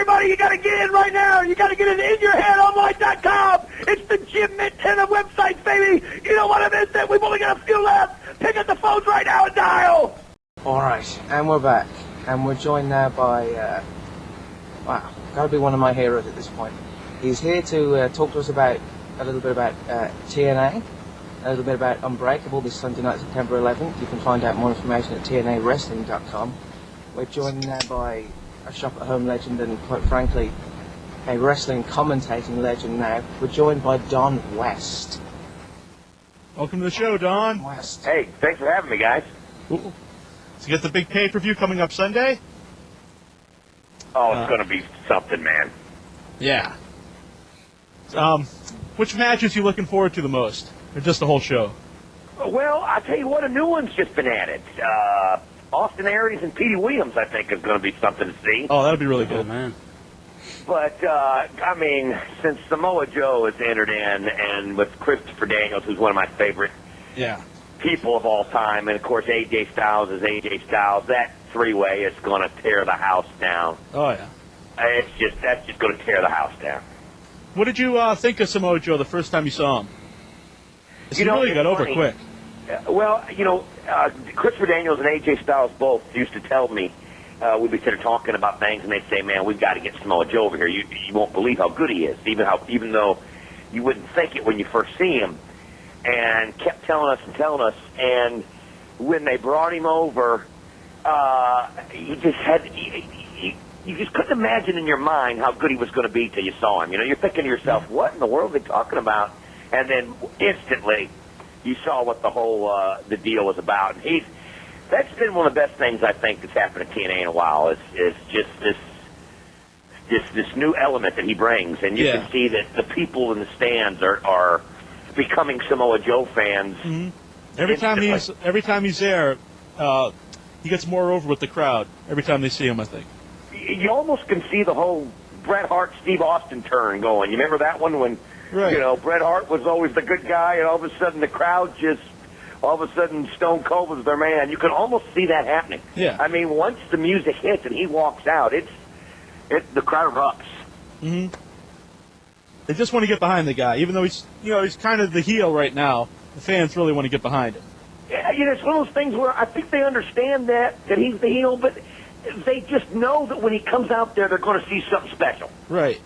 everybody, you got to get in right now. You got to get it in yourheadonline.com. It's the Jim Montana website, baby. You don't want to miss it. We've only got a few left. Pick up the phones right now and dial. All right, and we're back. And we're joined now by, wow, got to be one of my heroes at this point. He's here to talk to us about a little bit about TNA, a little bit about Unbreakable this Sunday night, September 11th. You can find out more information at tnawrestling.com. We're joined now by a shop-at-home legend and, quite frankly, a wrestling commentating legend now. We're joined by Don West. Welcome to the show, Don. West. Hey, thanks for having me, guys. Ooh. So you get the big pay-per-view coming up Sunday? Oh, it's going to be something, man. Yeah. Which matches you looking forward to the most? Or just the whole show? Well, I tell you what, a new one's just been added. Austin Aries and Petey Williams, I think, is going to be something to see. Oh, that would be really good, man. But, I mean, since Samoa Joe has entered in, and with Christopher Daniels, who's one of my favorite people of all time, and, of course, AJ Styles is AJ Styles, that three-way is going to tear the house down. Oh, yeah. That's just going to tear the house down. What did you think of Samoa Joe the first time you saw him? He really got over quick. Well, Christopher Daniels and AJ Styles both used to tell me, we'd be sitting talking about things, and they'd say, man, we've got to get Samoa Joe over here. You won't believe how good he is, even though you wouldn't think it when you first see him. And kept telling us, and when they brought him over, you just couldn't imagine in your mind how good he was going to be till you saw him. You know, you're thinking to yourself, what in the world are they talking about? And then instantly, you saw what the whole the deal was about. And that's been one of the best things I think that's happened at TNA in a while. Is just this new element that he brings, and you can see that the people in the stands are becoming Samoa Joe fans. Mm-hmm. Every time he's there, he gets more over with the crowd. Every time they see him, I think. You almost can see the whole Bret Hart, Steve Austin turn going. You remember that one when, Bret Hart was always the good guy, and all of a sudden the crowd all of a sudden Stone Cold was their man. You can almost see that happening. Yeah. I mean, once the music hits and he walks out, the crowd erupts. Mm-hmm. They just want to get behind the guy, even though he's kind of the heel right now. The fans really want to get behind him. Yeah, it's one of those things where I think they understand that he's the heel, but they just know that when he comes out there, they're going to see something special. Right.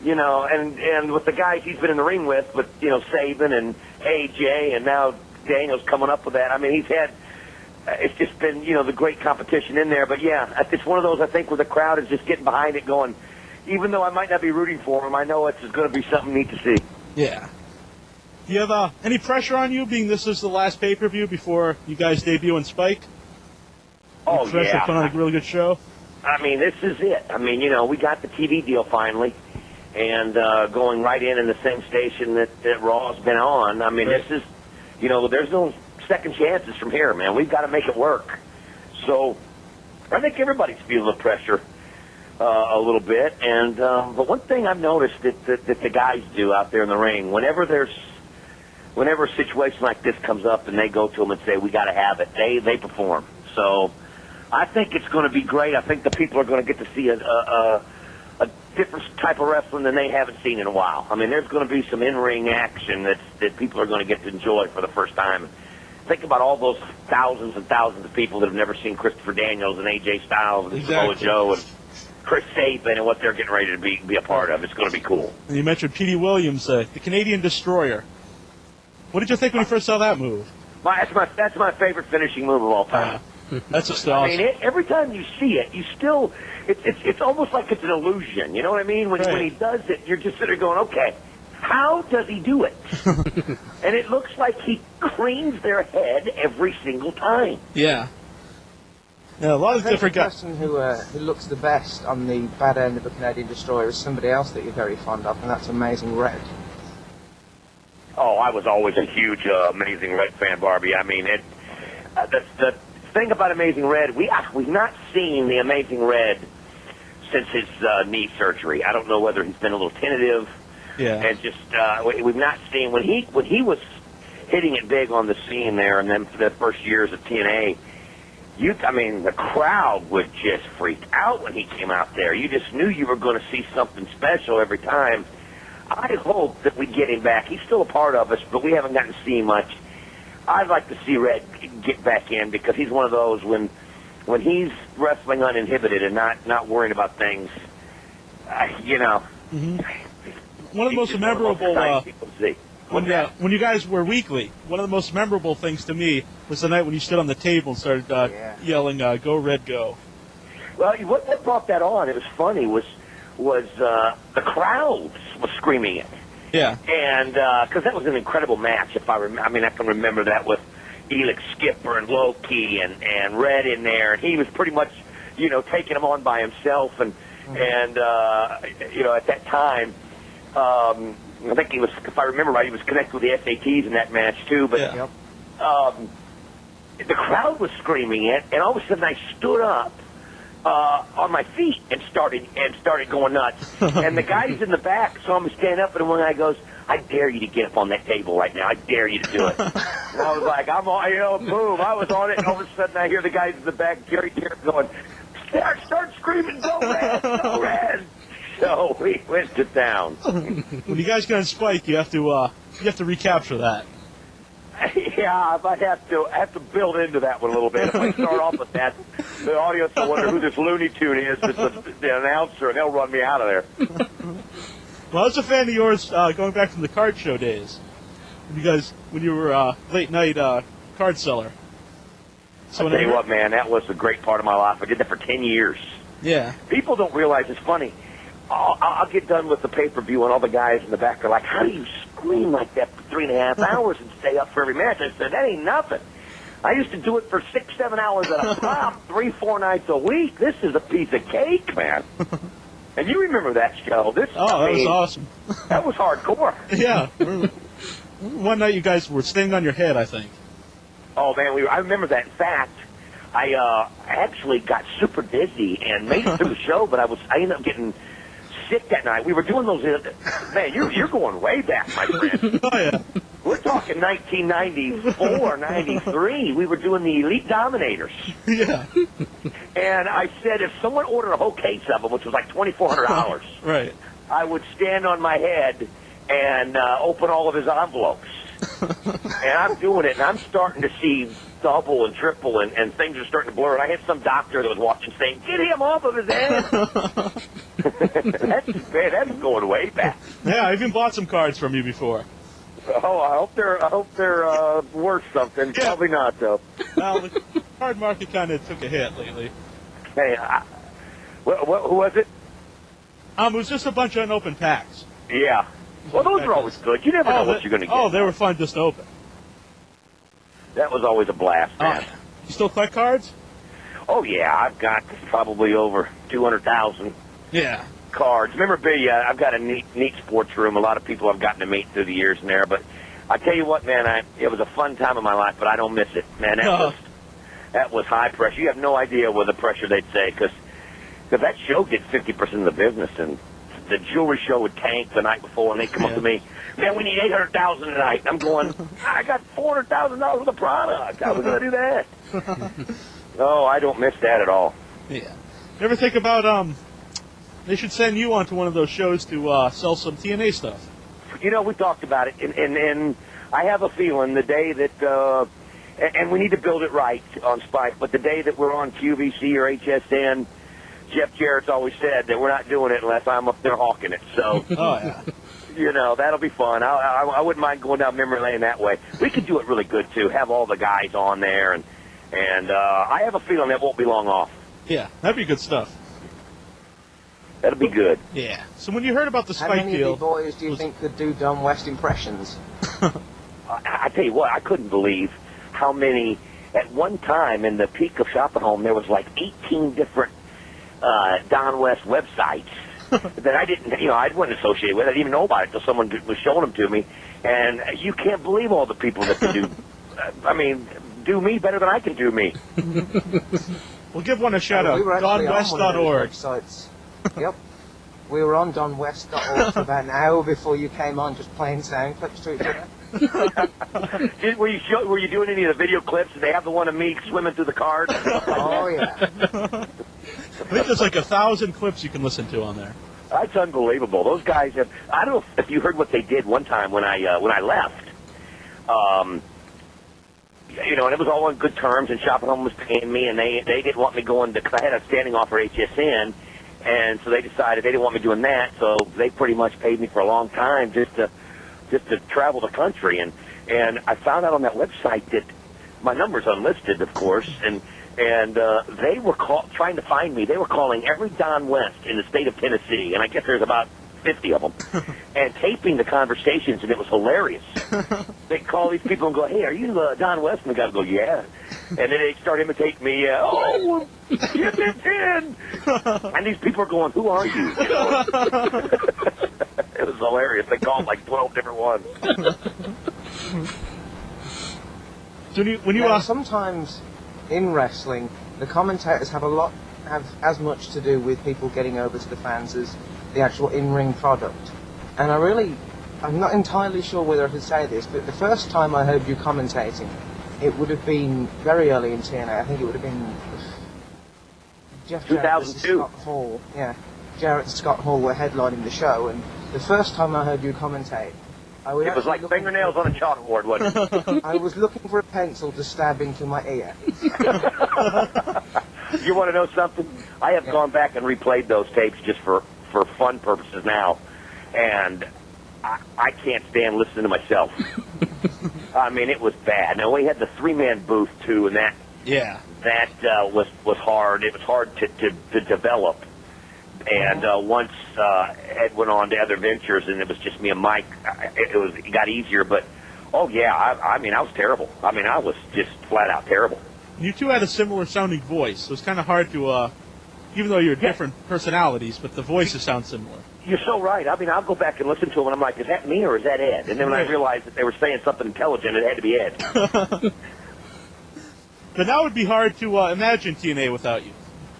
And with the guys he's been in the ring with Saban and AJ, and now Daniel's coming up with that. I mean, it's just been, the great competition in there. But, yeah, it's one of those, I think, where the crowd is just getting behind it going, even though I might not be rooting for him, I know it's going to be something neat to see. Yeah. Do you have any pressure on you, being this is the last pay-per-view before you guys debut in Spike? Oh, pressure to put on a really good show? I mean, this is it. I mean, we got the TV deal finally, and going right in the same station that Raw's been on. I mean, This is, there's no second chances from here, man. We've got to make it work. So I think everybody's feeling the pressure a little bit. And but one thing I've noticed that the guys do out there in the ring, whenever a situation like this comes up and they go to them and say, we got to have it, they perform. So I think it's going to be great. I think the people are going to get to see a different type of wrestling than they haven't seen in a while. I mean, there's going to be some in-ring action that people are going to get to enjoy for the first time. Think about all those thousands and thousands of people that have never seen Christopher Daniels and AJ Styles and Samoa Joe and Chris Sabin and what they're getting ready to be a part of. It's going to be cool. And you mentioned Petey Williams, the Canadian Destroyer. What did you think when you first saw that move? That's my favorite finishing move of all time. That's just awesome. I mean, every time you see it, you still it's almost like it's an illusion. You know what I mean? When he does it, you're just sitting there going, okay, how does he do it? And it looks like he creams their head every single time. Yeah. Yeah, a lot of different guys. The person who looks the best on the bad end of a Canadian Destroyer is somebody else that you're very fond of, and that's Amazing Red. Oh, I was always a huge Amazing Red fan, Barbie. I mean, the thing about Amazing Red, we've not seen the Amazing Red since his knee surgery. I don't know whether he's been a little tentative. Yeah. And just we've not seen when he was hitting it big on the scene there, and then for the first years of TNA. the crowd would just freak out when he came out there. You just knew you were going to see something special every time. I hope that we get him back. He's still a part of us, but we haven't gotten to see him much. I'd like to see Red get back in because he's one of those when he's wrestling uninhibited and not worrying about things, Mm-hmm. One of the most memorable when you guys were weekly, one of the most memorable things to me was the night when you stood on the table and started yelling, "Go Red, go!" Well, what brought that on? It was funny. Was the crowd was screaming it? Yeah. And because that was an incredible match. If I can remember that with Elix Skipper and Loki and Red in there, and he was pretty much taking them on by himself and at that time. I think he was, if I remember right, he was connected with the SATs in that match too. But the crowd was screaming it, and all of a sudden I stood up on my feet and started going nuts. And the guys in the back saw me stand up, and one guy goes, "I dare you to get up on that table right now. I dare you to do it." And I was like, I'm on, boom, I was on it, and all of a sudden I hear the guys in the back, Jerry going, start screaming, "Go Red, go Red!" So we went to town. When you guys get on Spike, you have to recapture that. Yeah, I have to build into that one a little bit. If I start off with that, the audience will wonder who this Looney Tune is. It's the announcer, and they'll run me out of there. Well, I was a fan of yours going back from the card show days. When you were late night card seller. So I'll tell you what, man, that was a great part of my life. I did that for 10 years. Yeah. People don't realize it's funny. I'll get done with the pay-per-view, and all the guys in the back are like, "How do you scream like that for 3.5 hours and stay up for every match?" I said, "That ain't nothing. I used to do it for 6-7 hours at a pop, 3-4 nights a week. This is a piece of cake, man." And you remember that show? That was awesome. That was hardcore. Yeah. One night you guys were standing on your head, I think. Oh, man, I remember that. In fact, I actually got super dizzy and made it through the show, but I ended up getting sick that night. We were doing those. Man, you're going way back, my friend. Oh yeah. We're talking 1994, 93. We were doing the Elite Dominators. Yeah. And I said if someone ordered a whole case of them, which was like $2,400, right, I would stand on my head and open all of his envelopes. And I'm doing it, and I'm starting to see double and triple, and things are starting to blur. And I had some doctor that was watching saying, "Get him off of his head." That's going way back. Yeah, I even bought some cards from you before. Oh, I hope they're worth something. Yeah. Probably not, though. Well, the card market kind of took a hit lately. Hey, who was it? It was just a bunch of unopened packs. Yeah. Well, those are always good. You never know what you're going to get. Oh, they were fun just to open. That was always a blast, man. You still collect cards? Oh, yeah. I've got probably over 200,000 cards. Memorabilia, I've got a neat sports room. A lot of people I've gotten to meet through the years in there. But I tell you what, man, it was a fun time of my life, but I don't miss it. Man, that was high pressure. You have no idea what the pressure they'd say, because that show did 50% of the business, and the jewelry show would tank the night before, and they'd come up to me, "Man, we need $800,000 tonight." I'm going, "I got $400,000 worth of product. How are we going to do that?" No, I don't miss that at all. Yeah. You ever think about they should send you onto one of those shows to sell some TNA stuff? We talked about it, and I have a feeling the day that and we need to build it right on Spike, but the day that we're on QVC or HSN, Jeff Jarrett's always said that we're not doing it unless I'm up there hawking it. So, that'll be fun. I wouldn't mind going down memory lane that way. We could do it really good, too, have all the guys on there, and I have a feeling that won't be long off. Yeah, that'd be good stuff. That'll be good. Yeah. So when you heard about the Spike deal... How many of you boys do you think could do Don West impressions? I tell you what, I couldn't believe how many... At one time, in the peak of Shop at Home, there was like 18 different Don West websites that I didn't, I wasn't associated with. I didn't even know about it until someone was showing them to me. And you can't believe all the people that can do, do me better than I can do me. We'll give one a shout out. DonWest.org. Yep. We were on DonWest.org for about an hour before you came on, just playing sound clips to each other. Were you doing any of the video clips? Did they have the one of me swimming through the card? Oh, yeah. I think there's like 1,000 clips you can listen to on there. That's unbelievable. Those guys have. I don't know if you heard what they did one time when I left. You know, and it was all on good terms, and Shopping Home was paying me, and they didn't want me going because I had a standing offer at HSN, and so they decided they didn't want me doing that, so they pretty much paid me for a long time just to travel the country, and I found out on that website that my number's unlisted, of course, and they were trying to find me. They were calling every Don West in the state of Tennessee, and I guess there's about 50 of them, and taping the conversations, and it was hilarious. They call these people and go, "Hey, are you Don West?" And the guy would go, "Yeah." And then they start imitating me. "Oh, get it in!" And these people are going, "Who are you?" You know? It was hilarious. They called like 12 different ones. So when you sometimes in wrestling, the commentators have as much to do with people getting over to the fans as the actual in-ring product. And I'm not entirely sure whether I could say this, but the first time I heard you commentating, it would have been very early in TNA. I think it would have been Jeff 2002. Scott Hall. Yeah, Jarrett and Scott Hall were headlining the show, and the first time I heard you commentate, it was like fingernails on a chalkboard, wasn't it? I was looking for a pencil to stab into my ear. You want to know something? I have gone back and replayed those tapes just for fun purposes now, and I can't stand listening to myself. I mean, it was bad. Now, we had the three-man booth, too, and that was hard. It was hard to develop. And once Ed went on to other ventures, and it was just me and Mike, it got easier. But, oh, yeah, I mean, I was terrible. I mean, I was just flat-out terrible. You two had a similar-sounding voice, so it's kind of hard to... even though you're different personalities, but the voices sound similar. You're so right. I mean, I'll go back and listen to them, and I'm like, is that me or is that Ed? And then when I realized that they were saying something intelligent, it had to be Ed. But now it would be hard to imagine TNA without you.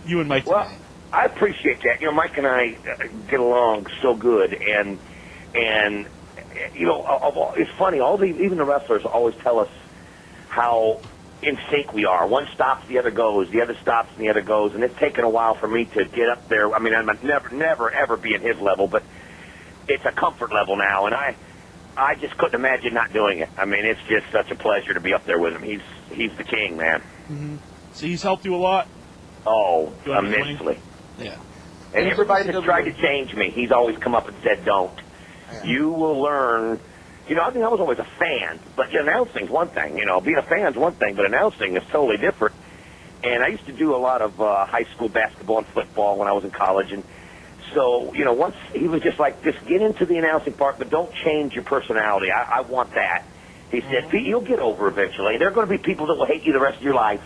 You and Mike. Well, I appreciate that. You know, Mike and I get along so good, and you know, it's funny. Even the wrestlers always tell us how in sync we are. One stops, the other goes. The other stops, and the other goes. And it's taken a while for me to get up there. I mean, I'm never, ever be at his level, but it's a comfort level now. And I just couldn't imagine not doing it. I mean, it's just such a pleasure to be up there with him. He's the king, man. Mm-hmm. So he's helped you a lot? Oh, immensely. Yeah. And everybody that's tried to change me, he's always come up and said, don't. Yeah. You will learn. You know, I mean, I was always a fan, but announcing's one thing. You know, being a fan's one thing, but announcing is totally different. And I used to do a lot of high school basketball and football when I was in college, and so, you know, once he was just like, just get into the announcing part, but don't change your personality. I want that. He said, Pete, you'll get over eventually. There are going to be people that will hate you the rest of your life,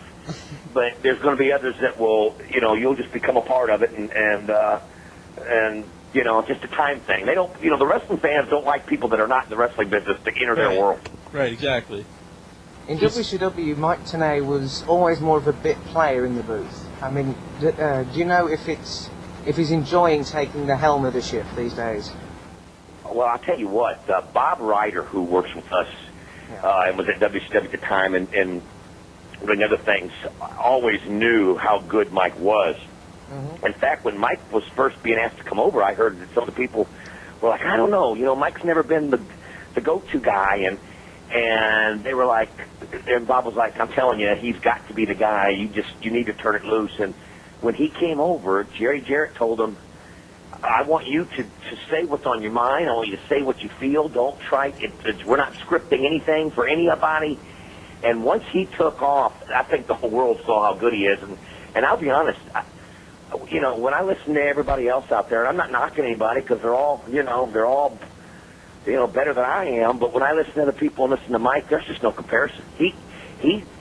but there's going to be others that will, you know, you'll just become a part of it, and you know, it's just a time thing. They don't, you know, the wrestling fans don't like people that are not in the wrestling business to enter their world. Right, exactly. In WCW, Mike Tenay was always more of a bit player in the booth. I mean, do you know if he's enjoying taking the helm of the ship these days? Well, I'll tell you what, Bob Ryder, who works with us and was at WCW at the time and doing other things, always knew how good Mike was. Mm-hmm. In fact, when Mike was first being asked to come over, I heard that some of the people were like, I don't know, you know, Mike's never been the go-to guy, and they were like, and Bob was like, I'm telling you, he's got to be the guy. You need to turn it loose. And when he came over, Jerry Jarrett told him, I want you to say what's on your mind. I want you to say what you feel. Don't try. We're not scripting anything for anybody. And once he took off, I think the whole world saw how good he is. And I'll be honest, you know, when I listen to everybody else out there, and I'm not knocking anybody because they're all better than I am. But when I listen to other people and listen to Mike, there's just no comparison. He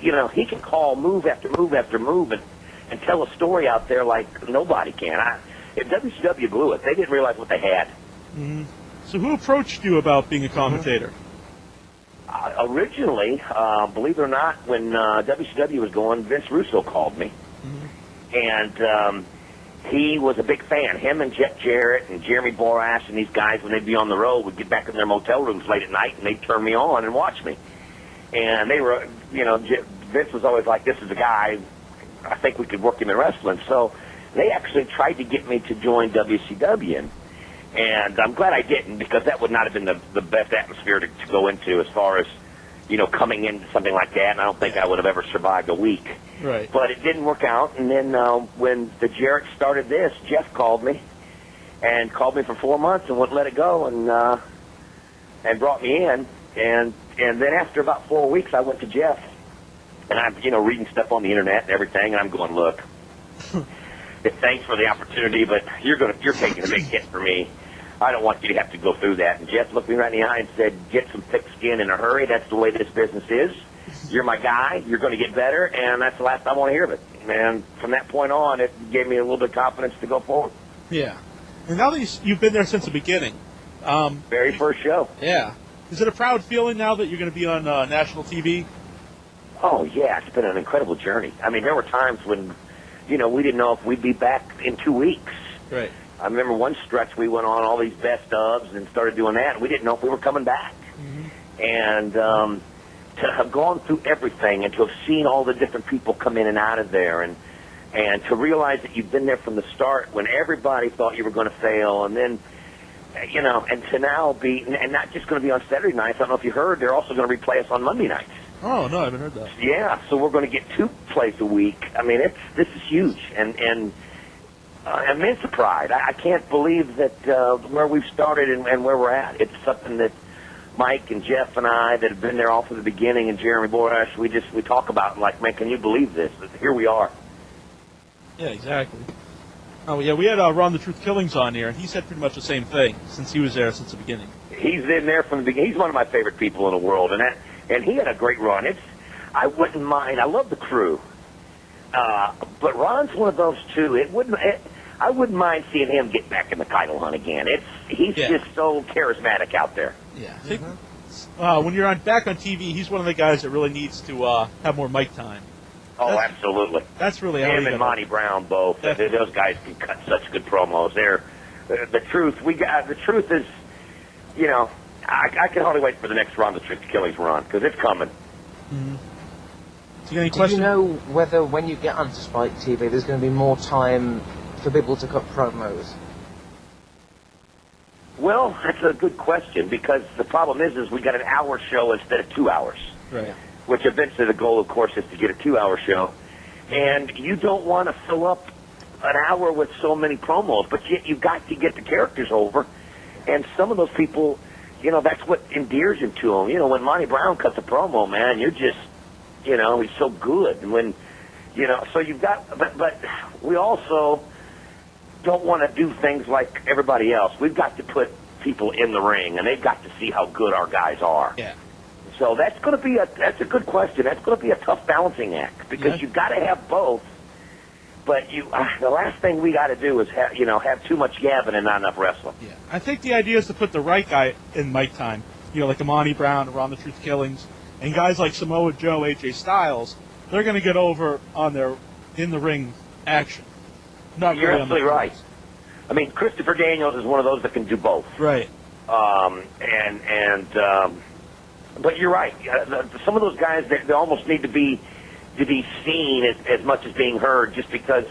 can call move after move after move and tell a story out there like nobody can. If WCW blew it, they didn't realize what they had. Mm-hmm. So who approached you about being a commentator? Originally, believe it or not, when WCW was going, Vince Russo called me. Mm-hmm. And he was a big fan. Him and Jeff Jarrett and Jeremy Borash and these guys, when they'd be on the road, would get back in their motel rooms late at night, and they'd turn me on and watch me. And they were, Vince was always like, this is a guy, I think we could work him in wrestling. So they actually tried to get me to join WCW. And I'm glad I didn't, because that would not have been the best atmosphere to go into as far as, coming into something like that. And I don't think I would have ever survived a week. Right. But it didn't work out. And then when the Jarrett started this, Jeff called me for 4 months and wouldn't let it go, and brought me in. And then after about 4 weeks, I went to Jeff. And I'm, reading stuff on the internet and everything, and I'm going, look, thanks for the opportunity, but you're taking a big hit for me. I don't want you to have to go through that. And Jeff looked me right in the eye and said, get some thick skin in a hurry. That's the way this business is. You're my guy. You're going to get better, and that's the last I want to hear of it. And from that point on, it gave me a little bit of confidence to go forward. Yeah. And now that you've been there since the beginning. Very first show. Yeah. Is it a proud feeling now that you're going to be on national TV? Oh, yeah. It's been an incredible journey. I mean, there were times when, we didn't know if we'd be back in 2 weeks. Right. I remember one stretch we went on all these best ofs and started doing that, and we didn't know if we were coming back. Mm-hmm. And to have gone through everything and to have seen all the different people come in and out of there, and to realize that you've been there from the start when everybody thought you were going to fail, and then, and to now be, and not just going to be on Saturday nights. I don't know if you heard, they're also going to replay us on Monday nights. Oh, no, I haven't heard that. Yeah, so we're going to get 2 plays a week. I mean, this is huge, and immense pride. I can't believe that where we've started and where we're at. It's something that Mike and Jeff and I that have been there all from the beginning, and Jeremy Borash, we talk about, like, man, can you believe this? Here we are. Yeah, exactly. Oh, yeah, we had Ron the Truth Killings on here, and he said pretty much the same thing since he was there since the beginning. He's in there from the beginning. He's one of my favorite people in the world, and he had a great run. I wouldn't mind. I love the crew. But Ron's one of those, too. I wouldn't mind seeing him get back in the title hunt again. He's just so charismatic out there. Yeah. I think, when you're back on TV, he's one of the guys that really needs to have more mic time. Oh, absolutely. That's really how him and Monty Brown both. Those guys can cut such good promos. The truth is, I can hardly wait for the next Ron the Truth Killings run, because it's coming. Mm-hmm. Do you know whether when you get onto Spike TV, there's going to be more time for people to cut promos? Well, that's a good question, because the problem is we got an hour show instead of 2 hours. Right. Which eventually the goal, of course, is to get a 2-hour show. And you don't want to fill up an hour with so many promos, but yet you've got to get the characters over. And some of those people, that's what endears you to them. When Monty Brown cuts a promo, man, you're just, he's so good. And when, so you've got, but we also don't want to do things like everybody else. We've got to put people in the ring, and they've got to see how good our guys are. Yeah. So that's going to be that's a good question. That's going to be a tough balancing act, because you've got to have both. But the last thing we got to do is have too much gabbing and not enough wrestling. Yeah. I think the idea is to put the right guy in mic time. Like Monty Brown, Ron the Truth Killings, and guys like Samoa Joe, AJ Styles. They're going to get over on their in the ring action. Not You're really absolutely right. I mean, Christopher Daniels is one of those that can do both. Right. But you're right. Some of those guys, they almost need to be seen as much as being heard, just because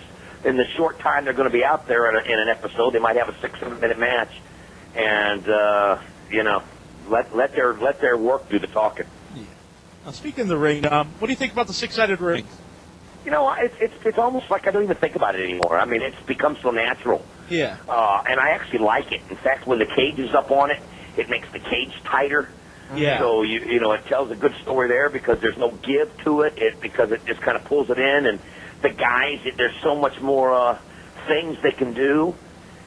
in the short time they're going to be out there in an episode, they might have a 6-7-minute match, and let their work do the talking. Yeah. Now, speaking of the ring, what do you think about the 6-sided ring? It's almost like I don't even think about it anymore. I mean, it's become so natural. Yeah. And I actually like it. In fact, when the cage is up on it, it makes the cage tighter. Yeah. So it tells a good story there, because there's no give to it. Because it just kind of pulls it in, and the guys, there's so much more things they can do.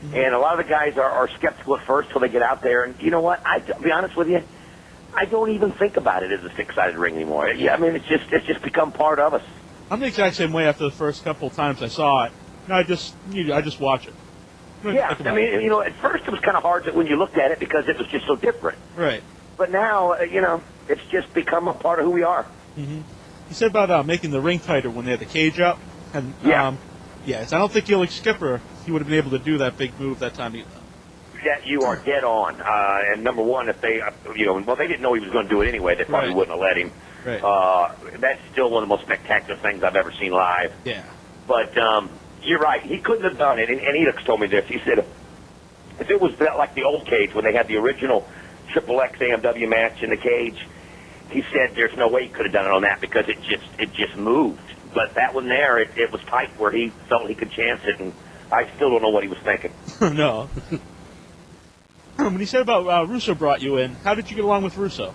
Mm-hmm. And a lot of the guys are skeptical at first till they get out there. And you know what? I'll be honest with you, I don't even think about it as a 6-sided ring anymore. Yeah, I mean, it's just become part of us. I'm the exact same way after the first couple of times I saw it. I just watch it. Yeah, I mean, at first it was kind of hard when you looked at it, because it was just so different. Right. But now, it's just become a part of who we are. Mm-hmm. You said about making the ring tighter when they had the cage up. And Yes, I don't think like Skipper, he would have been able to do that big move that time either. Yeah, you are dead on. And number one, if they, well, they didn't know he was going to do it anyway. They probably wouldn't have let him. Right. That's still one of the most spectacular things I've ever seen live. Yeah. But you're right. He couldn't have done it. And Edix told me this. He said, if it was like the old cage when they had the original XXX AMW match in the cage, he said there's no way he could have done it on that because it just moved. But that one there, it was tight where he felt he could chance it, and I still don't know what he was thinking. No. When he said about Russo brought you in, how did you get along with Russo?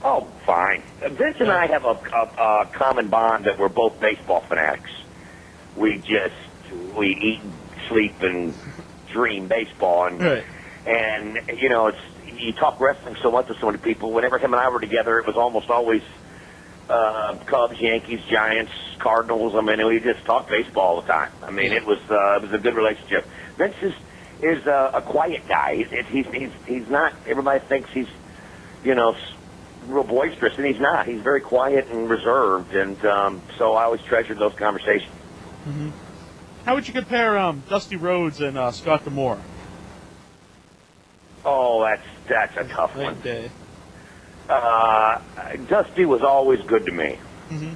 Oh, fine. Vince and I have a common bond that we're both baseball fanatics. We eat, sleep, and dream baseball. And you talk wrestling so much with so many people. Whenever him and I were together, it was almost always Cubs, Yankees, Giants, Cardinals. I mean, we just talked baseball all the time. I mean, it was a good relationship. Vince is a quiet guy. He's not. Everybody thinks he's real boisterous, and he's not. He's very quiet and reserved, and so I always treasured those conversations. Mm-hmm. How would you compare Dusty Rhodes and Scott D'Amore? Oh, that's a tough one. Day. Dusty was always good to me. Mm-hmm.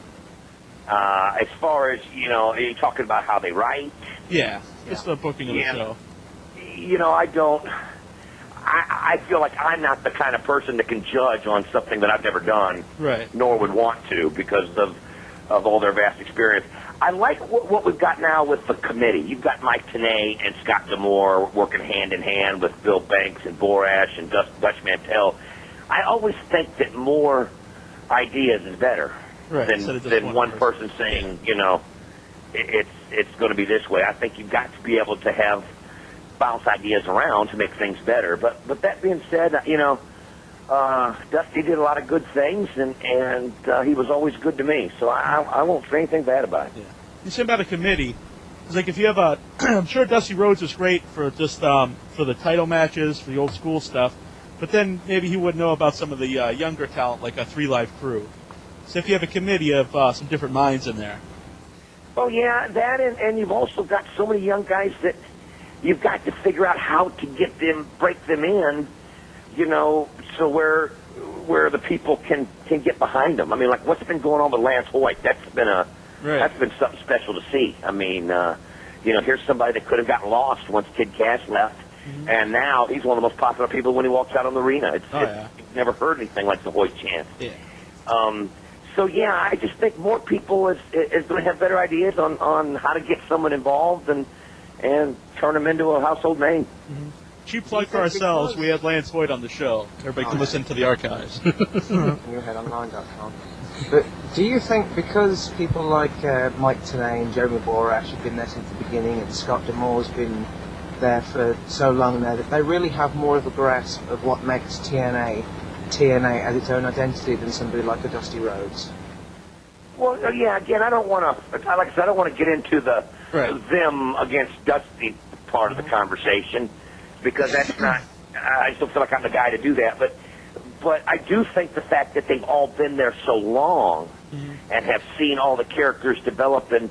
As far as are you talking about how they write? Yeah, just the booking of the show. I feel like I'm not the kind of person that can judge on something that I've never done, right? Nor would want to because of all their vast experience. I like what we've got now with the committee. You've got Mike Tenay and Scott D'Amore working hand in hand with Bill Banks and Borash and Dutch Mantell. I always think that more ideas is better than one person saying, it's going to be this way. I think you've got to be able to bounce ideas around to make things better. But that being said, Dusty did a lot of good things, and he was always good to me. So I won't say anything bad about it. Yeah. You said about a committee. It's like if you have I'm sure Dusty Rhodes is great for just for the title matches, for the old school stuff. But then maybe he would know about some of the younger talent, like a 3 Live Crew. So if you have a committee of some different minds in there. Oh, yeah, that, and you've also got so many young guys that you've got to figure out how to break them in, so where the people can get behind them. I mean, like what's been going on with Lance Hoyt, that's been something special to see. I mean, here's somebody that could have gotten lost once Kid Cash left. Mm-hmm. And now he's one of the most popular people when he walks out on the arena. You've never heard anything like the Hoyt chant. Yeah. So, I just think more people is going to have better ideas on how to get someone involved and turn them into a household name. Mm-hmm. Cheap plug for ourselves. We had Lance Hoyt on the show. Everybody can listen to the archives. Newheadonline.com. But do you think because people like Mike Tenay and Jeremy Borash have been there since the beginning and Scott D'Amore's been there for so long now that they really have more of a grasp of what makes TNA as its own identity than somebody like a Dusty Rhodes? Well, again, I don't want to, like I said, I don't want to get into the them against Dusty part of the conversation because that's not, I still feel like I'm the guy to do that, but I do think the fact that they've all been there so long and have seen all the characters develop and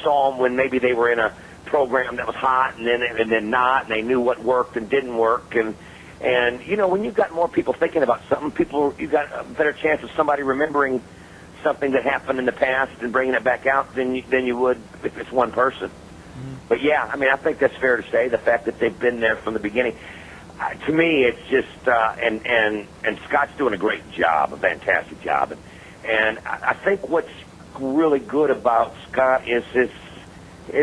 saw them when maybe they were in a program that was hot and then not, and they knew what worked and didn't work, and when you've got more people thinking about something, you've got a better chance of somebody remembering something that happened in the past and bringing it back out than you would if it's one person. But I think that's fair to say, the fact that they've been there from the beginning. To me, it's just and Scott's doing a great job, a fantastic job, and I think what's really good about Scott is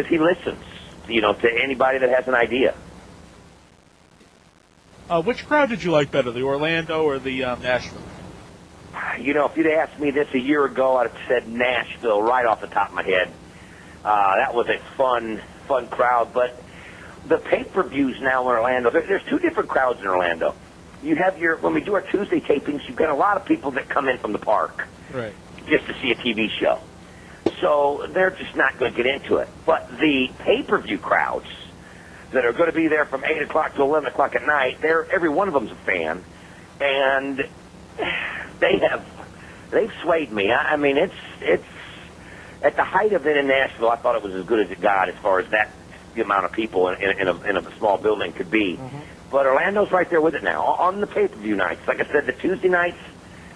he listens, to anybody that has an idea. Which crowd did you like better, the Orlando or the Nashville? If you'd asked me this a year ago, I'd have said Nashville right off the top of my head. That was a fun crowd, but the pay-per-views now in Orlando, there's 2 different crowds in Orlando. You have when we do our Tuesday tapings, you've got a lot of people that come in from the park just to see a TV show. So they're just not going to get into it. But the pay-per-view crowds that are going to be there from 8 o'clock to 11 o'clock at night, every one of them's a fan. And they've swayed me. I mean, it's at the height of it in Nashville, I thought it was as good as it got as far as that the amount of people in a small building could be. Mm-hmm. But Orlando's right there with it now. On the pay-per-view nights, like I said, the Tuesday nights,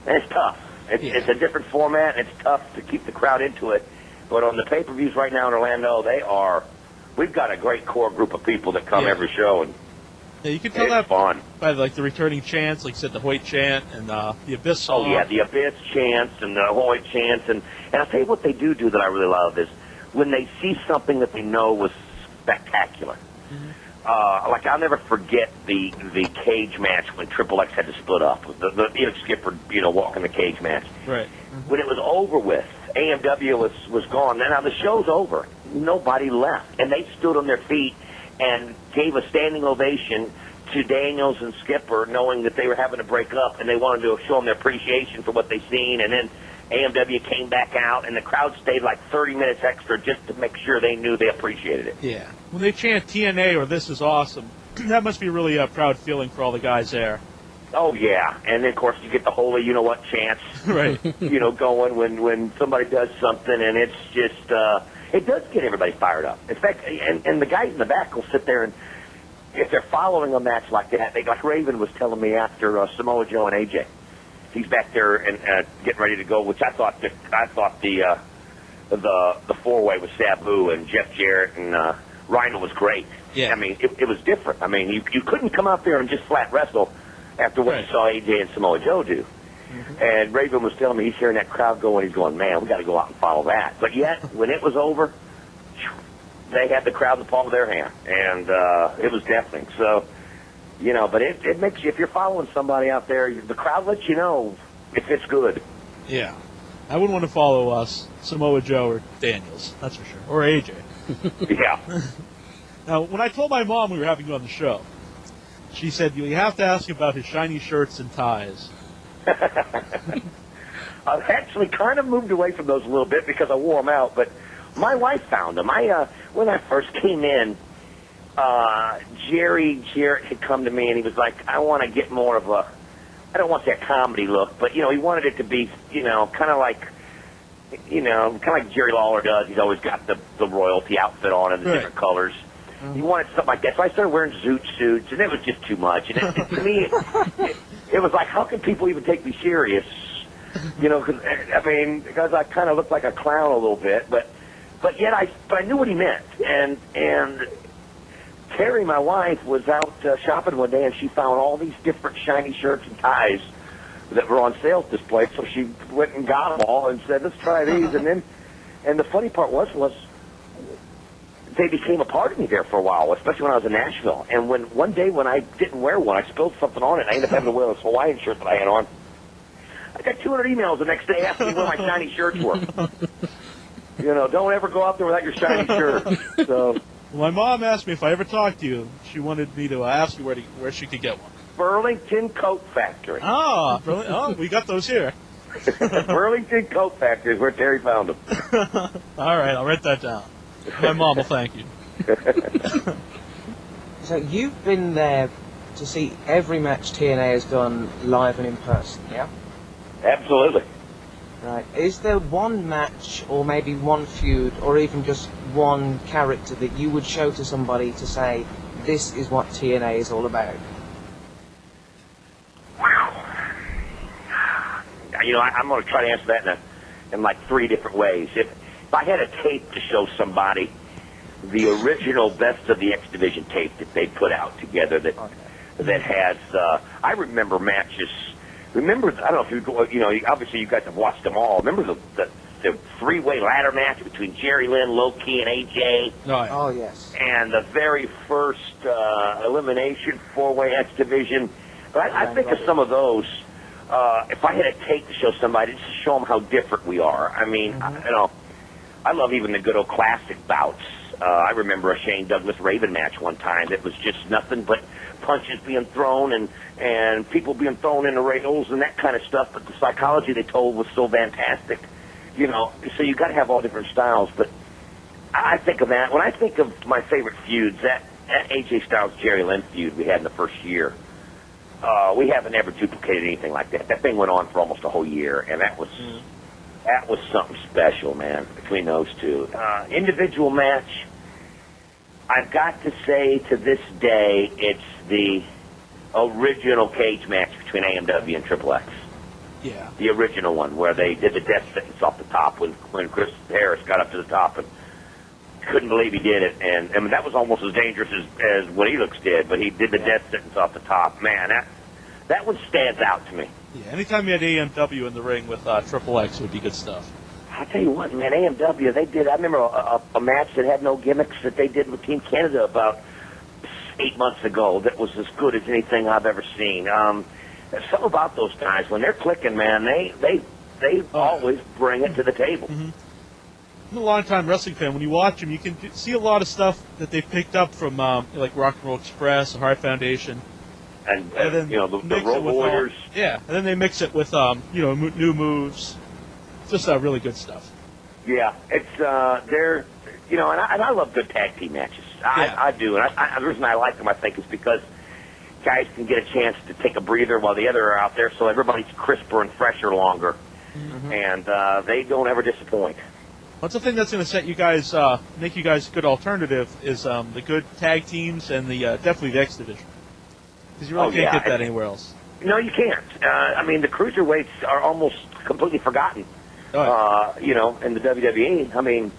and it's tough. It's a different format, and it's tough to keep the crowd into it. But on the pay-per-views right now in Orlando, we've got a great core group of people that come every show, and you can tell that fun. By like the returning chants, like you said, the Hoyt chant and the Abyss song. Oh yeah, the Abyss chants and the Hoyt chants, and I'll tell you what they do that I really love is when they see something that they know was spectacular. Mm-hmm. Like I'll never forget the cage match when Triple X had to split up. The Skipper, walking the cage match. Right. Mm-hmm. When it was over with, AMW was gone. Now the show's over. Nobody left, and they stood on their feet and gave a standing ovation to Daniels and Skipper, knowing that they were having to break up, and they wanted to show them their appreciation for what they've seen. And then AMW came back out, and the crowd stayed like 30 minutes extra just to make sure they knew they appreciated it. Yeah. When they chant TNA or This Is Awesome, that must be really a proud feeling for all the guys there. Oh, yeah. And then, of course, you get the holy you-know-what chants, right. Going when somebody does something, and it's just, it does get everybody fired up. In fact, and the guys in the back will sit there, and if they're following a match like that, like Raven was telling me after Samoa Joe and AJ, he's back there and getting ready to go, which I thought the four-way with Sabu and Jeff Jarrett and Rhino was great. Yeah. I mean, it was different. I mean, you couldn't come out there and just flat wrestle after what you saw AJ and Samoa Joe do. Mm-hmm. And Raven was telling me he's hearing that crowd go, and he's going, man, we got to go out and follow that. But yet, when it was over, they had the crowd in the palm of their hand, and it was deafening. So, but it makes you, if you're following somebody out there, the crowd lets you know if it's good. Yeah. I wouldn't want to follow Samoa Joe or Daniels, that's for sure, or AJ. Yeah. Now, when I told my mom we were having you on the show, she said, you have to ask about his shiny shirts and ties. I've actually kind of moved away from those a little bit because I wore them out, but my wife found them. When I first came in, Jerry Jarrett had come to me, and he was like, I want to get more of a, I don't want that comedy look, but, he wanted it to be, kind of like Jerry Lawler does. He's always got the royalty outfit on and the different colors. He wanted something like that, so I started wearing zoot suits, and it was just too much. And to me, it was like, how can people even take me serious? Because I kind of looked like a clown a little bit, but yet I knew what he meant. And Terry, my wife, was out shopping one day, and she found all these different shiny shirts and ties that were on sale at this place. So she went and got them all and said, let's try these. And the funny part was they became a part of me there for a while, especially when I was in Nashville. And one day when I didn't wear one, I spilled something on it, and I ended up having to wear this Hawaiian shirt that I had on. I got 200 emails the next day asking me where my shiny shirts were. Don't ever go out there without your shiny shirt. So, my mom asked me if I ever talked to you. She wanted me to ask you where she could get one. Burlington Coat Factory. Oh, really? Oh, we got those here. Burlington Coat Factory is where Terry found them. All right, I'll write that down. My mom will thank you. So you've been there to see every match TNA has done live and in person, yeah? Absolutely. Right. Is there one match, or maybe one feud, or even just one character that you would show to somebody to say, this is what TNA is all about? Wow. I'm going to try to answer that in like 3 different ways. If I had a tape to show somebody, the original Best of the X Division tape that they put out together that has, I remember matches. I don't know if obviously you guys have watched them all. Remember the 3-way ladder match between Jerry Lynn, Low-Key, and AJ? Oh, yes. And the very first elimination 4-way X Division. But I think of some of those. If I had a tape to show somebody, just to show them how different we are. I mean, I love even the good old classic bouts. I remember a Shane Douglas Raven match one time that was just nothing but punches being thrown and people being thrown in the rails and that kind of stuff. But the psychology they told was so fantastic, So you got to have all different styles. But I think of that when I think of my favorite feuds. That AJ Styles Jerry Lynn feud we had in the first year. We haven't ever duplicated anything like that. That thing went on for almost a whole year, and that was That was something special, man, between those two. Individual match, I've got to say to this day, it's the original cage match between AMW and Triple X. Yeah. The original one, where they did the death sentence off the top when Chris Harris got up to the top and couldn't believe he did it. And I mean, that was almost as dangerous as what Elix did, but he did the death sentence off the top. Man, that one stands out to me. Yeah, anytime you had AMW in the ring with Triple X, it would be good stuff. I tell you what, man, AMW, they did, I remember a match that had no gimmicks that they did with Team Canada about 8 months ago that was as good as anything I've ever seen. There's something about those guys. When they're clicking, man, they always bring it to the table. Mm-hmm. I'm a long-time wrestling fan. When you watch them, you can see a lot of stuff that they've picked up from like Rock and Roll Express, the Heart Foundation. And then, you know, the Road Warriors. Yeah, and then they mix it with, new moves. Just really good stuff. Yeah, it's, they're, you know, and I love good tag team matches. I do. And the reason I like them, I think, is because guys can get a chance to take a breather while the other are out there, so everybody's crisper and fresher longer. Mm-hmm. And they don't ever disappoint. What's the thing that's going to set you guys, make you guys a good alternative is the good tag teams and the definitely the X Division. Because you really can't get that anywhere else. No, you can't. I mean, the Cruiserweights are almost completely forgotten, you know, in the WWE. I mean,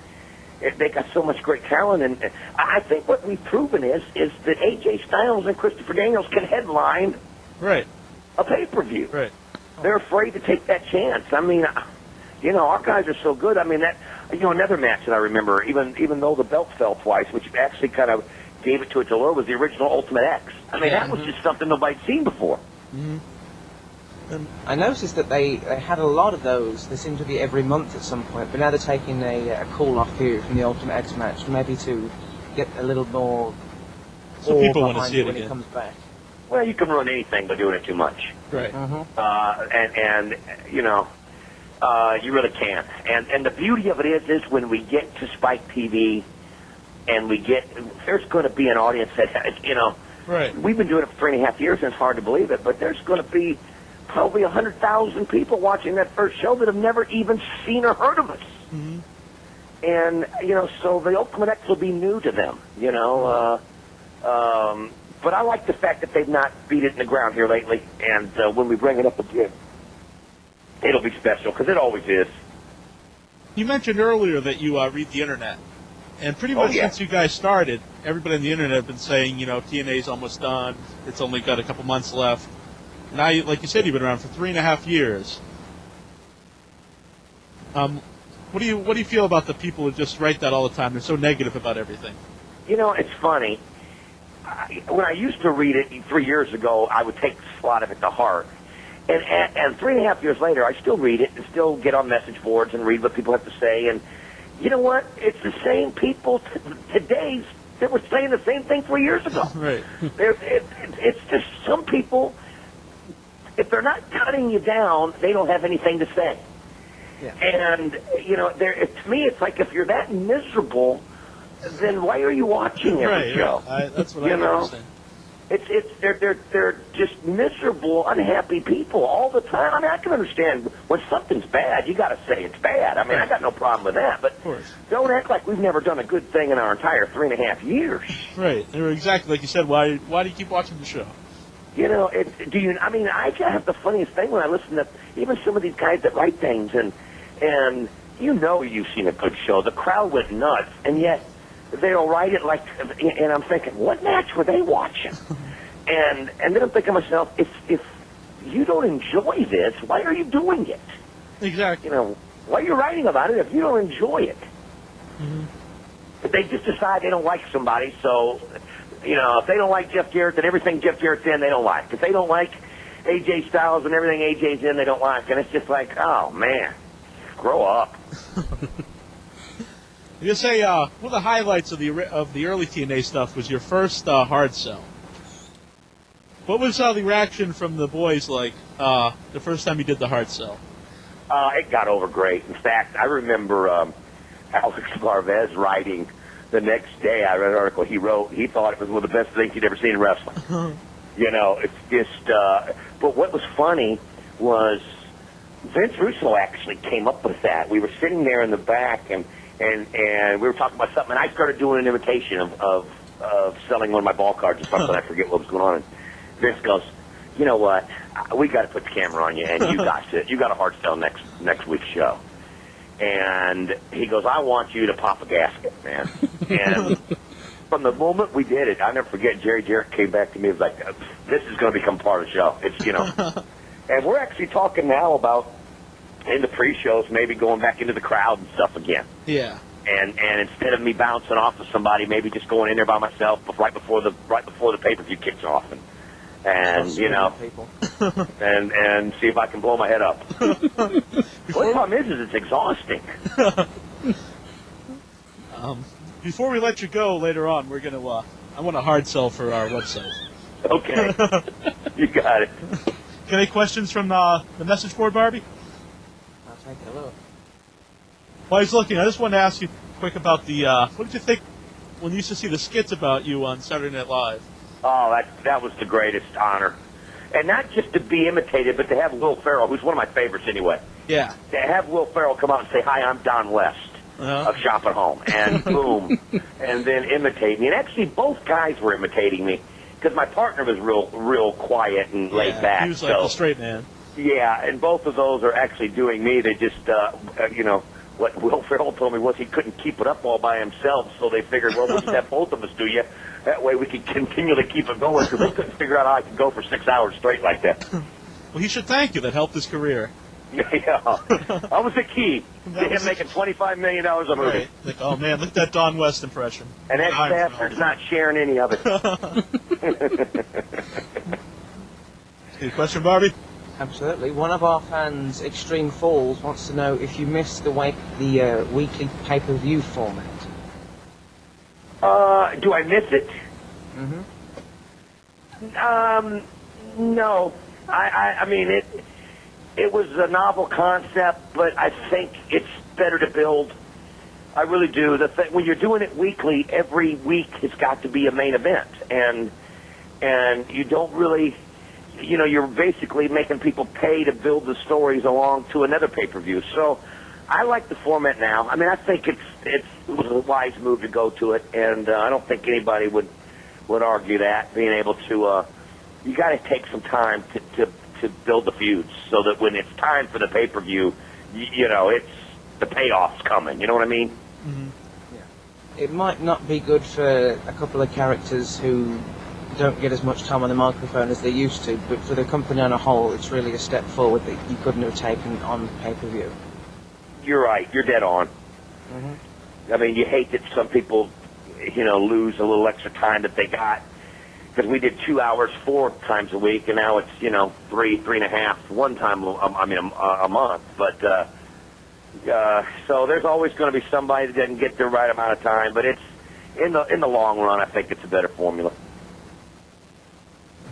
they got so much great talent, and I think what we've proven is that AJ Styles and Christopher Daniels can headline a pay-per-view. Right. They're afraid to take that chance. I mean, you know, our guys are so good. I mean, that, you know, another match that I remember, even though the belt fell twice, which actually kind of gave it to it to Lure, was the original Ultimate X. I mean, that was just something nobody'd seen before. Mm-hmm. I noticed that they had a lot of those. They seem to be every month at some point, but now they're taking a call-off period from the Ultimate X match, maybe to get a little more so people want to see it when again. It comes back. Well, you can ruin anything by doing it too much. Right. Mm-hmm. And you know, you really can. And the beauty of it is when we get to Spike TV, and there's going to be an audience that, you know, we've been doing it for 3.5 years, and it's hard to believe it, but there's going to be probably 100,000 people watching that first show that have never even seen or heard of us. Mm-hmm. And, you know, so the Ultimate X will be new to them, you know. But I like the fact that they've not beat it in the ground here lately, and when we bring it up again, it'll be special, because it always is. You mentioned earlier that you read the internet. And pretty much since you guys started, everybody on the internet have been saying, you know, TNA's almost done. It's only got a couple months left. Now, like you said, you've been around for 3.5 years. What do you feel about the people who just write that all the time? They're so negative about everything. You know, it's funny. When I used to read it 3 years ago, I would take a lot of it to heart. And 3.5 years later, I still read it and still get on message boards and read what people have to say. And you know what? It's the same people today that were saying the same thing 3 years ago. Right. It's just some people, if they're not cutting you down, they don't have anything to say. Yeah. And, you know, to me, it's like if you're that miserable, then why are you watching every show? That's what I understand. They're just miserable, unhappy people all the time. I mean, I can understand when something's bad, you got to say it's bad. I mean, I got no problem with that. But don't act like we've never done a good thing in our entire 3.5 years. Right. They were exactly like you said. Why do you keep watching the show? You know, I mean, I have the funniest thing when I listen to even some of these guys that write things, and you know you've seen a good show. The crowd went nuts, and yet they'll write it like, and I'm thinking, what match were they watching? And then I'm thinking to myself, if you don't enjoy this, why are you doing it? Exactly. You know, why are you writing about it if you don't enjoy it? Mm-hmm. But they just decide they don't like somebody, so, you know, if they don't like Jeff Jarrett, then everything Jeff Jarrett's in, they don't like. If they don't like AJ Styles and everything AJ's in, they don't like. And it's just like, oh, man, grow up. You say one of the highlights of the early TNA stuff was your first hard sell. What was the reaction from the boys like the first time you did the hard sell? It got over great. In fact, I remember Alex Marvez writing the next day. I read an article he wrote. He thought it was one of the best things he'd ever seen in wrestling. You know, it's just. But what was funny was Vince Russo actually came up with that. We were sitting there in the back, and we were talking about something, and I started doing an imitation of selling one of my ball cards or something. I forget what was going on. And Vince goes, you know what? We got to put the camera on you, and you got a hard sell next week's show. And he goes, I want you to pop a gasket, man. And from the moment we did it, I'll never forget, Jerry Jarrett came back to me and was like, this is going to become part of the show. It's, you know. And we're actually talking now about, in the pre-shows, maybe going back into the crowd and stuff again. Yeah. And instead of me bouncing off of somebody, maybe just going in there by myself right before the pay-per-view kicks off. And you know, and see if I can blow my head up. The problem is it's exhausting. Before we let you go later on, we're gonna I want a hard sell for our website. Okay, you got it. Any questions from the message board, Barbie? I'll take a look. While he's looking, I just want to ask you quick about the. What did you think when you used to see the skits about you on Saturday Night Live? Oh, that was the greatest honor. And not just to be imitated, but to have Will Ferrell, who's one of my favorites anyway. Yeah. To have Will Ferrell come out and say, hi, I'm Don West of Shop at Home. And boom. And then imitate me. And actually, both guys were imitating me because my partner was real quiet and laid back. He was like the straight man. Yeah, and both of those are actually doing me. They just, you know, what Will Ferrell told me was he couldn't keep it up all by himself, so they figured, well, we'll just have both of us do you. That way we could continually keep it going, because they couldn't figure out how I could go for 6 hours straight like that. Well, he should thank you. That helped his career. Yeah, that was the key to him making $25 million a movie. Right. Like, oh, man, look at that Don West impression. And that bastard's not sharing any of it. Any question, Barbie? Absolutely. One of our fans, Extreme Falls, wants to know if you missed the weekly pay-per-view format. Do I miss it? Mm-hmm. No. I mean, it was a novel concept, but I think it's better to build. I really do. When you're doing it weekly, every week it's got to be a main event, and you don't really, you know, you're basically making people pay to build the stories along to another pay-per-view. So I like the format now. I mean, I think it was a wise move to go to it, and I don't think anybody would argue that, being able to, you got to take some time to build the feuds so that when it's time for the pay-per-view, you know, it's the payoff's coming. You know what I mean? Mm-hmm. Yeah. It might not be good for a couple of characters who don't get as much time on the microphone as they used to, but for the company on a whole, it's really a step forward that you couldn't have taken on pay-per-view. You're right. You're dead on. Mm-hmm. I mean, you hate that some people, you know, lose a little extra time that they got, because we did 2 hours 4 times a week, and now it's, you know, 3.5 one time. I mean, a month. But so there's always going to be somebody that doesn't get the right amount of time. But it's in the long run, I think it's a better formula.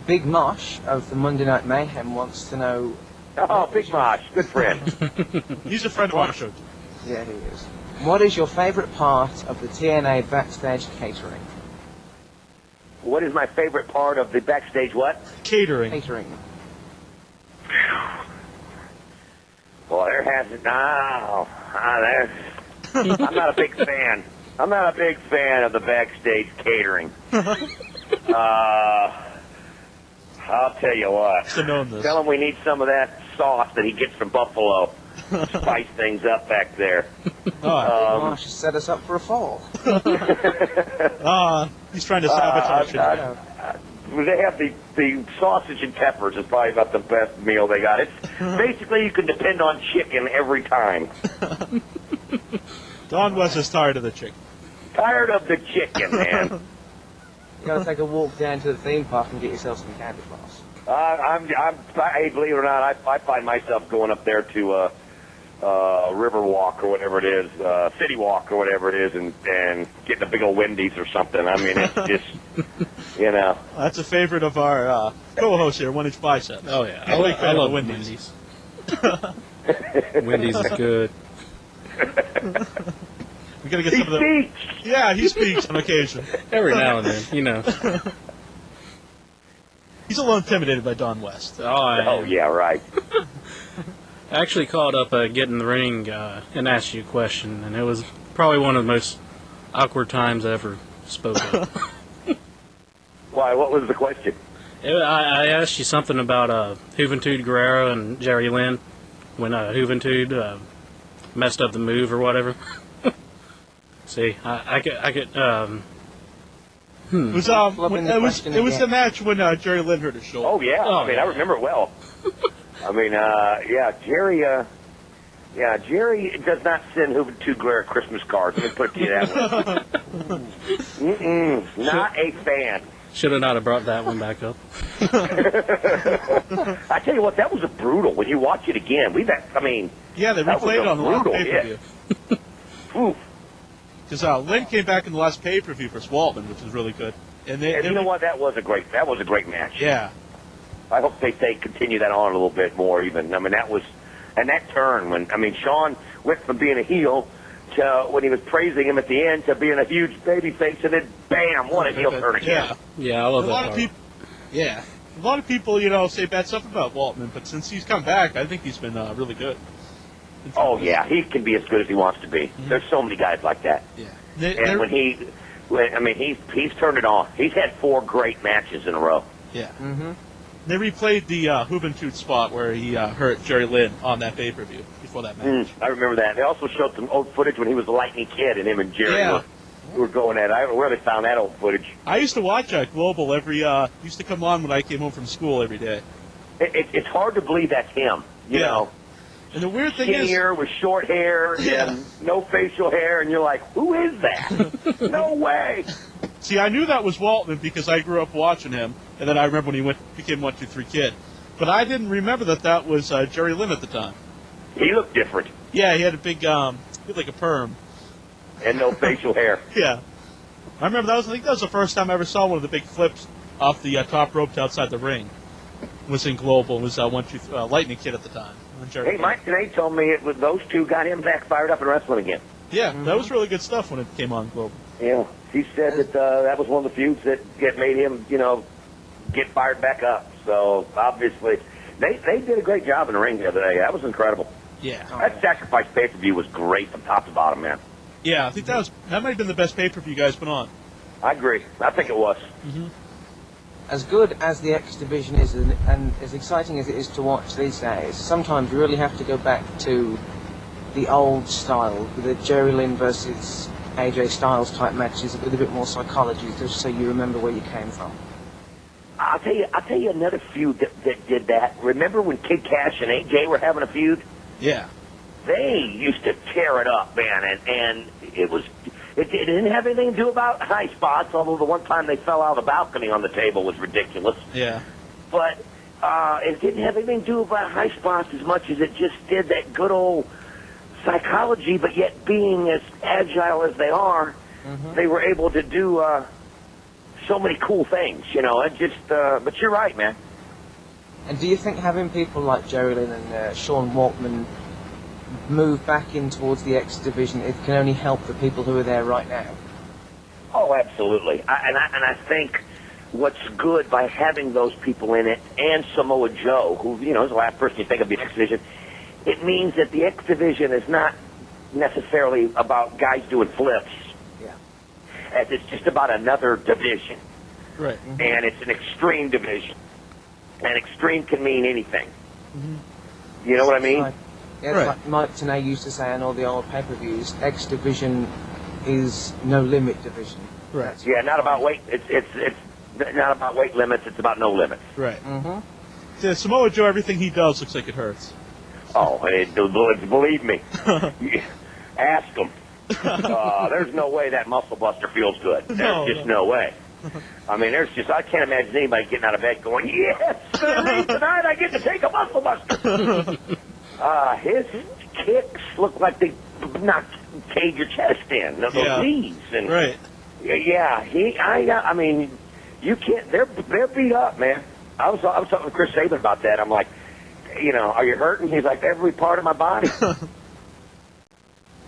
Big Mosh of the Monday Night Mayhem wants to know. Oh, Big Mosh, good friend. He's a friend of our show. Yeah, he is. What is your favorite part of the TNA Backstage catering? What is my favorite part of the Backstage what? Catering. Catering. Well, there hasn't. I'm not a big fan. I'm not a big fan of the Backstage catering. I'll tell you what. Tell him we need some of that sauce that he gets from Buffalo. Spice things up back there. Mosh has set us up for a fall. He's trying to sabotage it. They have the sausage and peppers is probably about the best meal they got. It's basically you can depend on chicken every time. Don West is tired of the chicken. Tired of the chicken, man. You gotta take a walk down to the theme park and get yourself some candy floss. Hey, believe it or not, I find myself going up there to River Walk or whatever it is, City Walk or whatever it is, and getting a big old Wendy's or something. I mean, it's just, you know. That's a favorite of our co-host here, 1 Inch Bicep. Oh yeah, I love Wendy's. Wendy's is good. We gotta get some of the. Yeah, he speaks on occasion. Every now and then, you know. He's a little intimidated by Don West. Oh yeah, right. I actually called up Get in the Ring and asked you a question, and it was probably one of the most awkward times I ever spoke of. Why? What was the question? I asked you something about Juventud Guerrero and Jerry Lynn when Juventud messed up the move or whatever. See, I could. It was the match when Jerry Lynn hurt his shoulder. Oh yeah, I remember it well. I mean, Jerry does not send Juventud Guerrero Christmas cards. Let me put it to you that way. Not a fan. Should have not have brought that one back up. I tell you what, that was a brutal. When you watch it again, they replayed it on the last pay-per-view. Because Lynn came back in the last pay-per-view for Waltman, which was really good. And you know what? That was a great match. Yeah. I hope they continue that on a little bit more. Even that turn when Sean went from being a heel to when he was praising him at the end to being a huge baby face, and then bam, what a heel turn again. Yeah, I love that. A lot of people, say bad stuff about Waltman, but since he's come back, I think he's been really good. Oh yeah, he can be as good as he wants to be. Mm-hmm. There's so many guys like that. Yeah. He's turned it on. He's had 4 great matches in a row. Yeah. Mm-hmm. They replayed the Juventud spot where he hurt Jerry Lynn on that pay-per-view before that match. I remember that. They also showed some old footage when he was a Lightning Kid and him and Jerry were going at it. I don't know where they found that old footage. I used to watch Global used to come on when I came home from school every day. It's hard to believe that's him, you know. And the weird thing Skinnier with short hair and no facial hair, and you're like, who is that? No way. See, I knew that was Waltman because I grew up watching him, and then I remember when he became 1-2-3 Kid. But I didn't remember that was Jerry Lynn at the time. He looked different. Yeah, he had a big, like a perm. And no facial hair. Yeah. I remember I think that was the first time I ever saw one of the big flips off the top rope to outside the ring. It was in Global. It was Lightning Kid at the time. Hey, Mike Tenay told me those two got him back fired up in wrestling again. Yeah, that was really good stuff when it came on Global. Yeah, he said that that was one of the feuds that made him, get fired back up. So, obviously, they did a great job in the ring the other day. That was incredible. Yeah. That Sacrifice pay-per-view was great from top to bottom, man. Yeah, I think that might have been the best pay-per-view you guys put on. I agree. I think it was. Mm-hmm. As good as the X Division is and as exciting as it is to watch these days, sometimes you really have to go back to the old style, the Jerry Lynn versus AJ Styles type matches with a bit more psychology, just so you remember where you came from. I'll tell you another feud that did that. Remember when Kid Cash and AJ were having a feud? Yeah. They used to tear it up, man, and it didn't have anything to do about high spots, although the one time they fell out of the balcony on the table was ridiculous. Yeah. But it didn't have anything to do about high spots as much as it just did that good old psychology, but yet being as agile as they are, they were able to do so many cool things, but you're right, man. And do you think having people like Jerry Lynn and Sean Waltman move back in towards the X Division, it can only help the people who are there right now? Oh, absolutely. I think what's good by having those people in it, and Samoa Joe, who, is the last person you think of the X Division, it means that the X Division is not necessarily about guys doing flips. Yeah. As it's just about another division. Right. Mm-hmm. And it's an extreme division. And extreme can mean anything. Mm-hmm. You know what I mean? Like Mike Tenay used to say on all the old pay-per-views, X Division is no limit division. Right. Yeah, not about weight. It's not about weight limits. It's about no limits. Right. Mm-hmm. So Samoa Joe, everything he does looks like it hurts. Oh, believe me. Ask him. There's no way that muscle buster feels good. There's just no way. I mean, I can't imagine anybody getting out of bed going, yes, tonight I get to take a muscle buster. His kicks look like they cave your chest in. Those knees. And, right. Yeah, I mean, you can't, they're beat up, man. I was talking to Chris Sabin about that. I'm like, are you hurting? He's like, every part of my body.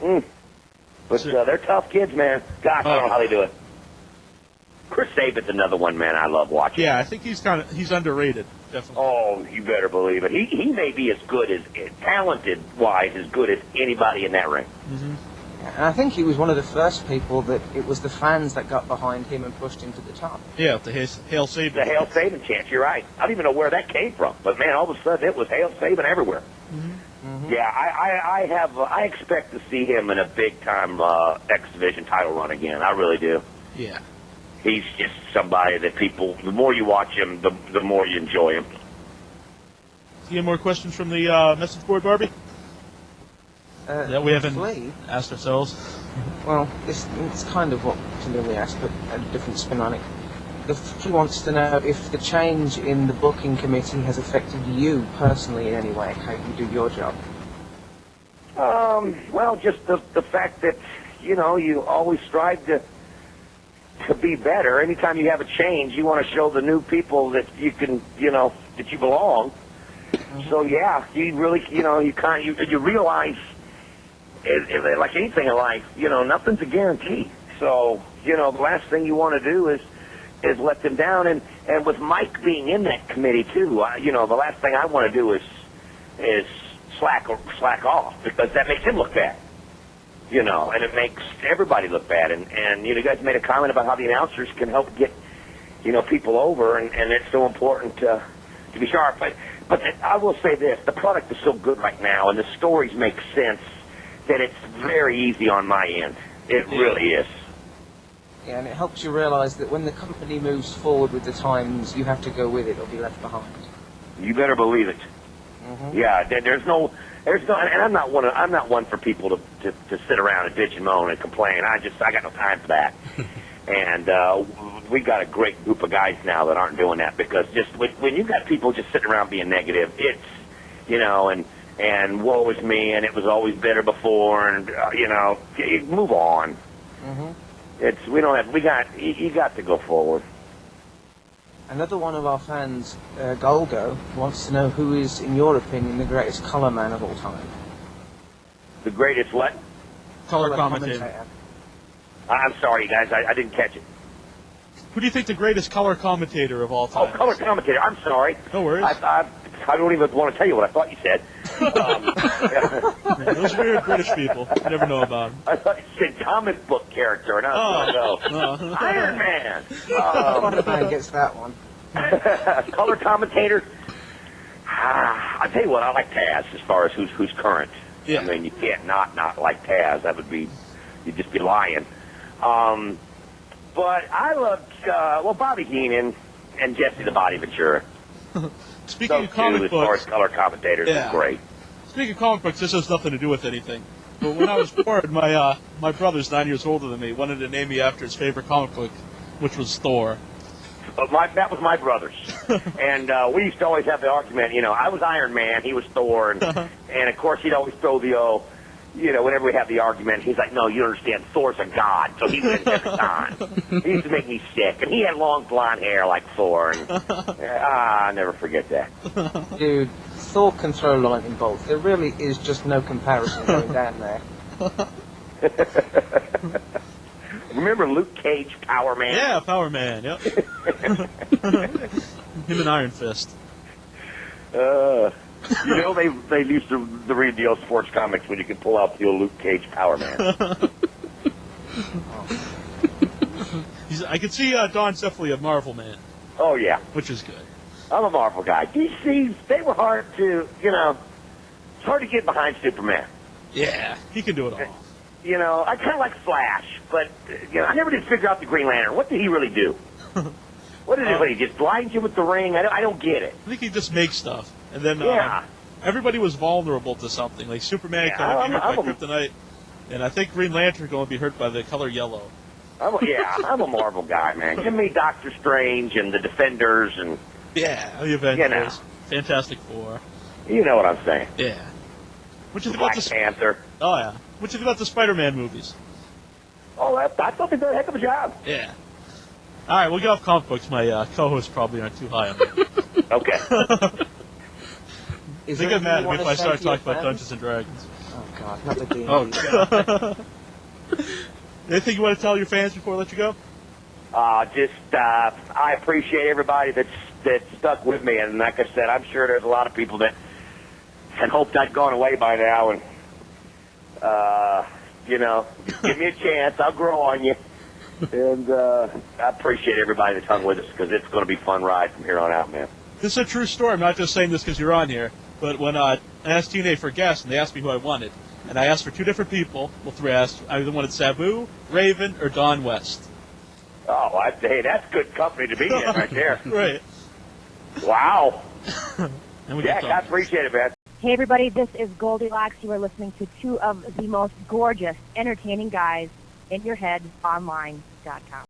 But they're tough kids, man. Gosh, I don't know how they do it. Chris Sabin's another one, man, I love watching. Yeah, I think he's underrated, definitely. Oh, you better believe it. He may be as good as, talented-wise, as good as anybody in that ring. Mm-hmm. And I think he was one of the first people that it was the fans that got behind him and pushed him to the top. Yeah, the Hail Sabin. The Hail Sabin chant, you're right. I don't even know where that came from. But, man, all of a sudden it was Hail Sabin everywhere. Mm-hmm. Mm-hmm. Yeah, I expect to see him in a big-time X Division title run again. I really do. Yeah. He's just somebody that people, the more you watch him, the more you enjoy him. Do you have more questions from the message board, Barbie? That we haven't asked ourselves? Well, it's kind of what Lily asked, but a different spin on it. He wants to know if the change in the booking committee has affected you personally in any way, how you do your job. Well, just the fact that, you always strive to be better. Anytime you have a change, you want to show the new people that you can, that you belong. Mm-hmm. So, yeah, you really, you realize, like anything in life, nothing's a guarantee. So, the last thing you want to do is let them down. And with Mike being in that committee, too, the last thing I want to do is slack off, because that makes him look bad. And it makes everybody look bad. And you guys made a comment about how the announcers can help get, people over, and it's so important to be sharp. But I will say this, the product is so good right now, and the stories make sense, that it's very easy on my end. It really is. Yeah, and it helps you realize that when the company moves forward with the times, you have to go with it or be left behind. You better believe it. Mm-hmm. Yeah, there's no, and I'm not one for people to sit around and bitch and moan and complain. I got no time for that. And we got a great group of guys now that aren't doing that, because just when you got people just sitting around being negative, it's, and woe is me, and it was always better before, and move on. Mm-hmm. You got to go forward. Another one of our fans, Golgo, wants to know who is, in your opinion, the greatest color man of all time. The greatest what? Color commentator. I'm sorry, you guys, I didn't catch it. Who do you think the greatest color commentator of all time? Oh, color commentator. I'm sorry. No worries. I don't even want to tell you what I thought you said. Man, those weird British people. You never know about them. I thought you said comic book character, and I was no. Iron Man. Spider-Man gets that one. Color commentator. I tell you what, I like Taz as far as who's current. Yeah. I mean, you can't not like Taz. That would be, you'd just be lying. But I loved Bobby Heenan and Jesse the Body Ventura. Speaking of comic books, as far as books, color commentators, is great. Speaking of comic books, this has nothing to do with anything. But when I was born, my brother's 9 years older than me, wanted to name me after his favorite comic book, which was Thor. That was my brother's. And we used to always have the argument, I was Iron Man, he was Thor, and of course he'd always throw the, whenever we have the argument, he's like, no, you don't understand, Thor's a god, so he wins every time. He used to make me sick, and he had long blonde hair like Thor, and I'll never forget that. Dude, Thor can throw lightning bolts. There really is just no comparison going down there. Remember Luke Cage, Power Man? Yeah, Power Man, yep. Him and Iron Fist. They used to read the old sports comics when you could pull out the old Luke Cage Power Man. I could see Don's definitely a Marvel man. Oh, yeah. Which is good. I'm a Marvel guy. DC, they were hard to, it's hard to get behind Superman. Yeah, he can do it all. I kind of like Flash, but, I never did figure out the Green Lantern. What did he really do? What did he just blind you with the ring? I don't get it. I think he just makes stuff. And then everybody was vulnerable to something. Like Superman can be hurt by kryptonite, and I think Green Lantern going to be hurt by the color yellow. I'm a Marvel guy, man. Give me Doctor Strange and the Defenders and... Yeah, the Avengers, Fantastic Four. You know what I'm saying. Yeah. What you think Black about the Panther. Oh, yeah. What you think about the Spider-Man movies? Oh, I thought they did a heck of a job. Yeah. All right, we'll get off comic books. My co-hosts probably aren't too high on that. Okay. Is they get mad at me if I start talking about fans? Dungeons and Dragons. Oh, God, not the D&D. Oh, God. Anything you want to tell your fans before I let you go? I appreciate everybody that's stuck with me, and like I said, I'm sure there's a lot of people that had hoped I'd gone away by now, and give me a chance, I'll grow on you, and I appreciate everybody that's hung with us, because it's going to be a fun ride from here on out, man. This is a true story. I'm not just saying this because you're on here, but when I asked TNA for guests, and they asked me who I wanted, and I asked for 2 different people. Well, 3 asked. I either wanted Sabu, Raven, or Don West. Oh, hey, that's good company to be in right there. Right. Wow. Jack, I appreciate it, man. Hey, everybody, this is Goldilocks. You are listening to 2 of the most gorgeous, entertaining guys in your head online.com.